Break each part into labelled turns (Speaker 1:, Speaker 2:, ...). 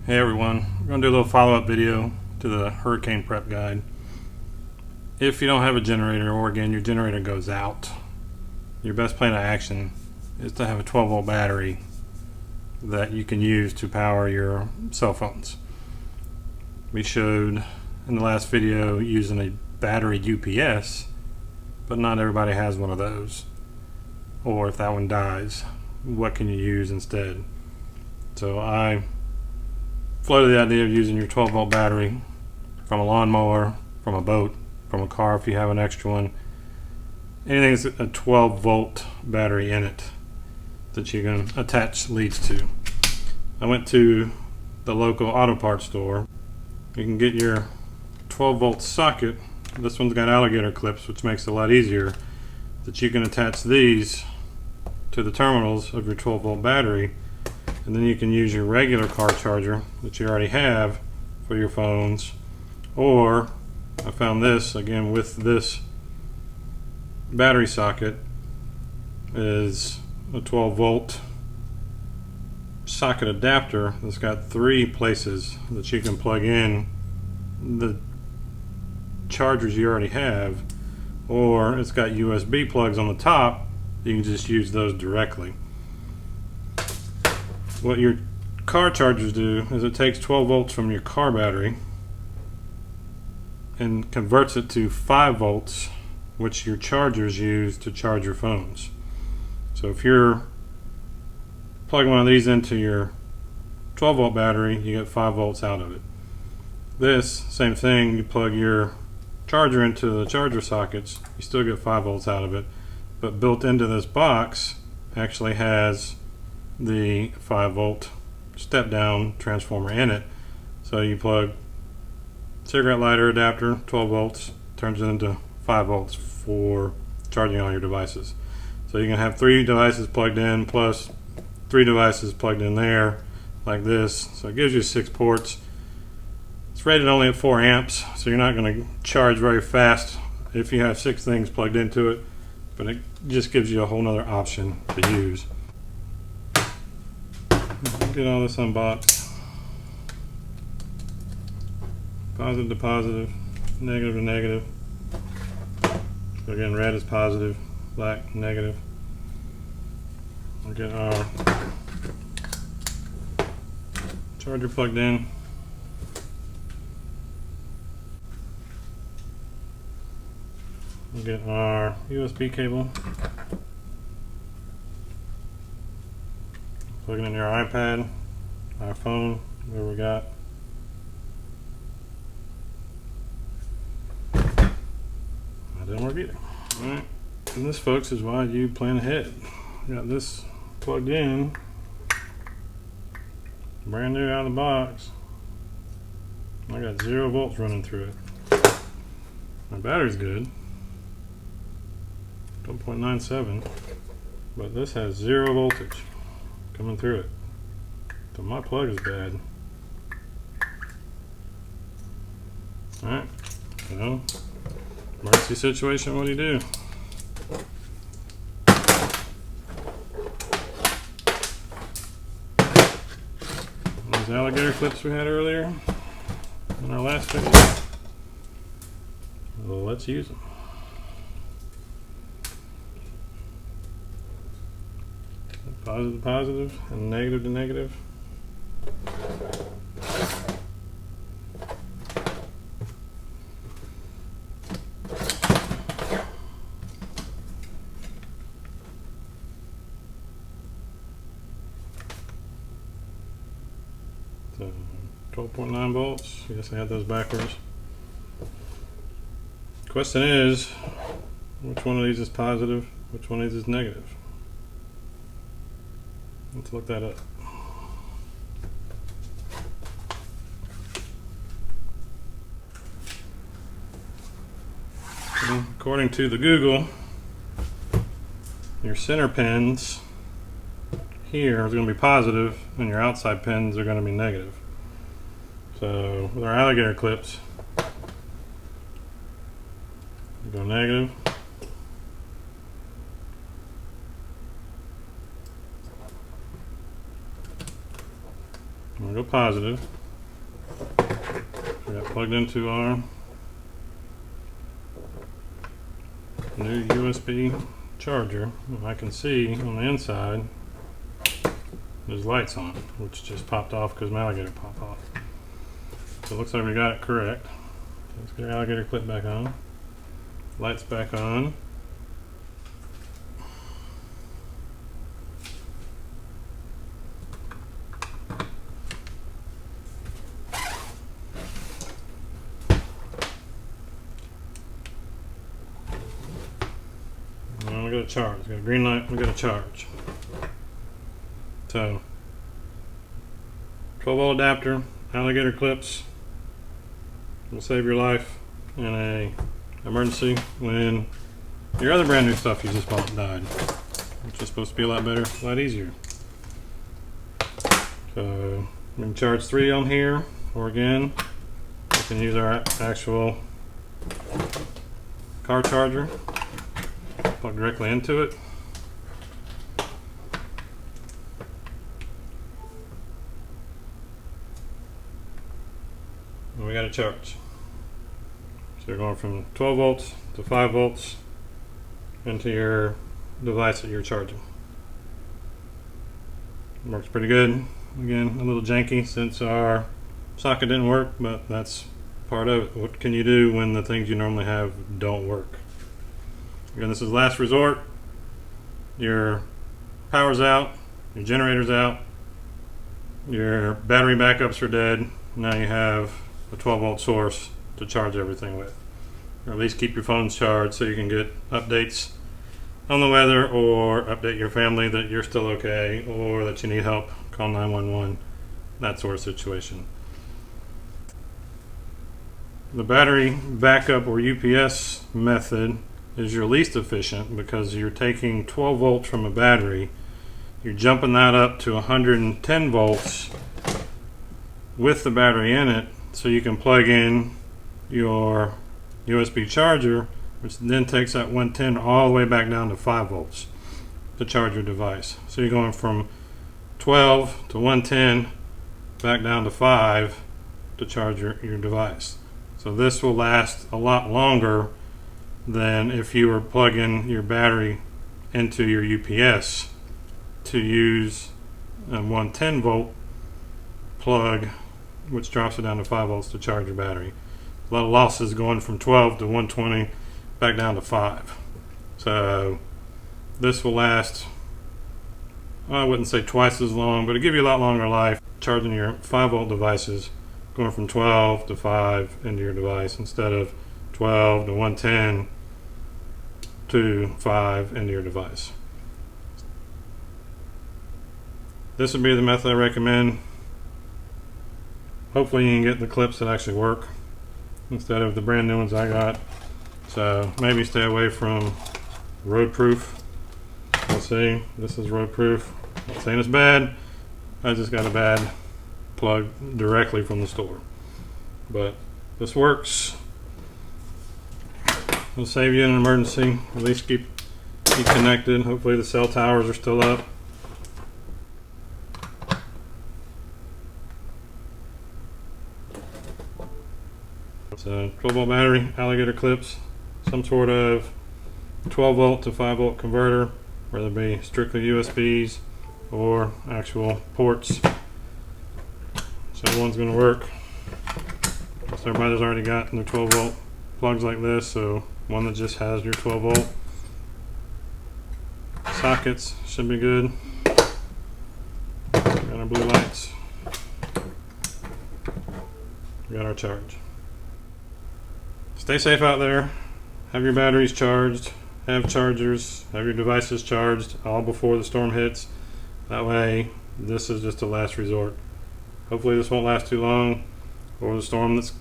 Speaker 1: Hey everyone, we're going to do a little follow-up video to the hurricane prep guide. If you don't have a generator, or again your generator goes out, your best plan of action is to have a 12 volt battery that you can use to power your cell phones. We showed in the last video using a battery UPS, but not everybody has one of those. Or if that one dies, what can you use instead? So I floated the idea of using your 12 volt battery from a lawnmower, from a boat, from a car if you have an extra one. Anything that's a 12 volt battery in it that you can attach leads to. I went to the local auto parts store. You can get your 12 volt socket. This one's got alligator clips, which makes it a lot easier, that you can attach these to the terminals of your 12 volt battery, and then you can use your regular car charger that you already have for your phones. Or I found this again with this battery socket is a 12 volt socket adapter that's got 3 places that you can plug in the chargers you already have, or it's got USB plugs on the top. You can just use those directly. What your car chargers do is it takes 12 volts from your car battery and converts it to 5 volts, which your chargers use to charge your phones. So if you're plugging one of these into your 12 volt battery, you get 5 volts out of it. This, same thing, you plug your charger into the charger sockets, you still get 5 volts out of it, but built into this box actually has the 5 volt step down transformer in it. So you plug cigarette lighter adapter, 12 volts, turns it into 5 volts for charging all your devices. So you can have 3 devices plugged in plus 3 devices plugged in there like this. So it gives you 6 ports. It's rated only at 4 amps, so you're not going to charge very fast if you have 6 things plugged into it, but it just gives you a whole nother option to use. Get all this unboxed. Positive to positive, negative to negative. So again, red is positive, black negative. We'll get our charger plugged in. We'll get our USB cable. Plug it in your iPad, our phone, whatever we got. That didn't work either. Alright, and this, folks, is why you plan ahead. Got this plugged in, brand new out of the box. I got 0 volts running through it. My battery's good, 1.97, but this has 0 voltage coming through it. So my plug is bad. Alright, so emergency situation, what do you do? Those alligator clips we had earlier in our last video. Well, let's use them. Positive to positive and negative to negative. So 12.9 volts. Yes, I had those backwards. Question is, which one of these is positive? Which one of these is negative? Let's look that up. According to the Google, your center pins here is going to be positive and your outside pins are going to be negative. So with our alligator clips, we go negative. I'm gonna go positive. We got plugged into our new USB charger. I can see on the inside there's lights on, which just popped off because my alligator popped off. So it looks like we got it correct. Let's get our alligator clip back on. Lights back on. We got a charge. We got a green light. We got a charge. So 12-volt adapter, alligator clips will save your life in a emergency when your other brand new stuff you just bought died, which is supposed to be a lot better, a lot easier. So we can charge 3 on here, or again, we can use our actual car charger. Plug directly into it. And we got a charge. So you're going from 12 volts to 5 volts into your device that you're charging. Works pretty good. Again, a little janky since our socket didn't work, but that's part of it. What can you do when the things you normally have don't work? Again, this is last resort. Your power's out, your generator's out, your battery backups are dead. Now you have a 12-volt source to charge everything with. Or at least keep your phones charged so you can get updates on the weather, or update your family that you're still okay, or that you need help, call 911, that sort of situation. The battery backup or UPS method is your least efficient because you're taking 12 volts from a battery, you're jumping that up to 110 volts with the battery in it, so you can plug in your USB charger, which then takes that 110 all the way back down to 5 volts to charge your device. So you're going from 12 to 110 back down to 5 to charge your device. So this will last a lot longer than if you were plugging your battery into your UPS to use a 110 volt plug, which drops it down to 5 volts to charge your battery. A lot of losses going from 12 to 120 back down to 5. So this will last, I wouldn't say twice as long, but it'll give you a lot longer life charging your 5 volt devices, going from 12 to 5 into your device instead of 12 to 110 to 5 into your device. This would be the method I recommend. Hopefully you can get the clips that actually work instead of the brand new ones I got. So maybe stay away from road proof. Let's see, this is road proof. Not saying it's bad, I just got a bad plug directly from the store. But this works. It'll save you in an emergency. At least keep connected. Hopefully the cell towers are still up. It's a 12 volt battery, alligator clips, some sort of 12 volt to 5 volt converter, whether it be strictly USBs or actual ports. So one's going to work. So everybody's already got their 12 volt plugs like this, so one that just has your 12 volt sockets should be good. Got our blue lights. We got our charge. Stay safe out there. Have your batteries charged. Have chargers. Have your devices charged all before the storm hits. That way, this is just a last resort. Hopefully this won't last too long. Or the storm that's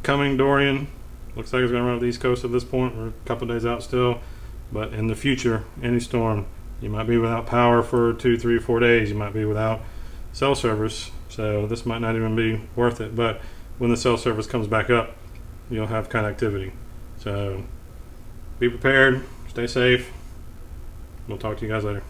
Speaker 1: coming, Dorian, looks like it's going to run up the East Coast at this point. We're a couple of days out still. But in the future, any storm, you might be without power for 2, 3, 4 days. You might be without cell service. So this might not even be worth it. But when the cell service comes back up, you'll have connectivity. So be prepared. Stay safe. We'll talk to you guys later.